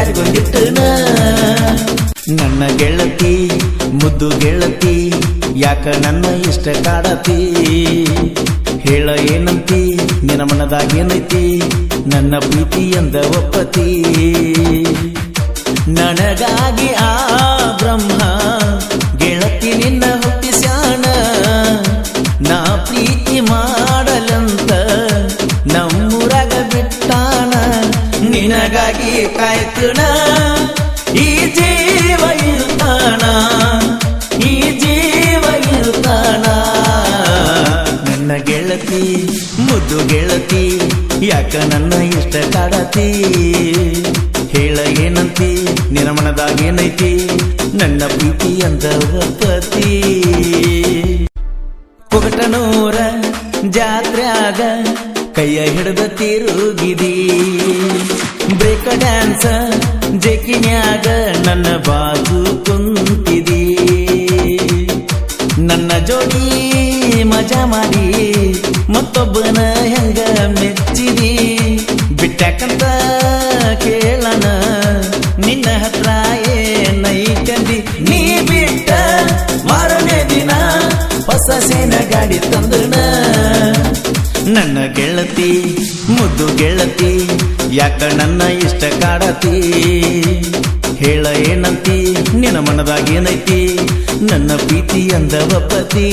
ಬ್ಯಾಡ್ಗೊಂಡಿಟ್ಟನ ನನ್ನ ಗೆಳತಿ ಮುದ್ದು ಗೆಳತಿ ಯಾಕ ನನ್ನ ಇಷ್ಟ ಕಾಡತಿ ಹೇಳ ಏನಂತಿ ನಿನ್ನ ಮನದಾಗೇನೈತಿ ನನ್ನ ಪ್ರೀತಿ ಎಂದ ಒಪ್ಪತಿ ನನಗಾಗಿ ಆ ಬ್ರಹ್ಮ ಗೆಳತಿ ನಿನ್ನ ಹುಟ್ಟಿಸ್ಯಾನ ನಾ ಪ್ರೀತಿ ಮಾಡಲಂತ ನಮ್ಮೂರಾಗ ಬಿಟ್ಟಾನ ನಿನಗಾಗಿ ಕಾಯ್ತುಣ ಈ ಜೀವ ಇರ್ತಾನ ಈ ಜೀವ ಇರ್ತಾನ ನನ್ನ ಗೆಳತಿ ಮುದ್ದು ಗೆಳತಿ ಯಾಕ ನನ್ನ ಇಷ್ಟ ಕಾಡತಿ ಹೇಳ ಏನಂತಿ ನಿನ್ನ ಮನದಾಗೇನೈತಿ ನನ್ನ ಪ್ರೀತಿ ಅಂದ ಒಪ್ಪತಿ ಕೊಗಟನೂರ ಜಾತ್ರ್ಯಾಗ ಕೈಯ ಹಿಡಿದ ತಿರುಗಿದಿ ಬ್ರೇಕ್ ಡ್ಯಾನ್ಸ್ ಜೆಕಿನ್ಯಾಗ ನನ್ನ ಬಾಜು ಕುಂತಿದಿ ನನ್ನ ಜೋಡಿ ಮಜಾ ಮಾಡಿ ಮತ್ತೊಬ್ಬನ ಹೆಂಗ ಮೆಚ್ಚಿದಿ ಬಿಟ್ಟಾಕಂತ ಕೇಳನ ನಿನ್ನ ಹತ್ರ ಏನೈತಂದಿ ನೀ ಬಿಟ್ಟ ಮಾರನೇ ದಿನ ಹೊಸ ಸೇನ ಗಾಡಿ ತಂದನ ನನ್ನ ಗೆಳತಿ ಮುದ್ದು ಗೆಳತಿ ಯಾಕ ನನ್ನ ಇಷ್ಟ ಕಾಡತಿ ಹೇಳ ಏನಂತಿ ನಿನ್ನ ಮನದಾಗೇನೈತಿ ನನ್ನ ಪ್ರೀತಿ ಅಂದ ಒಪ್ಪತಿ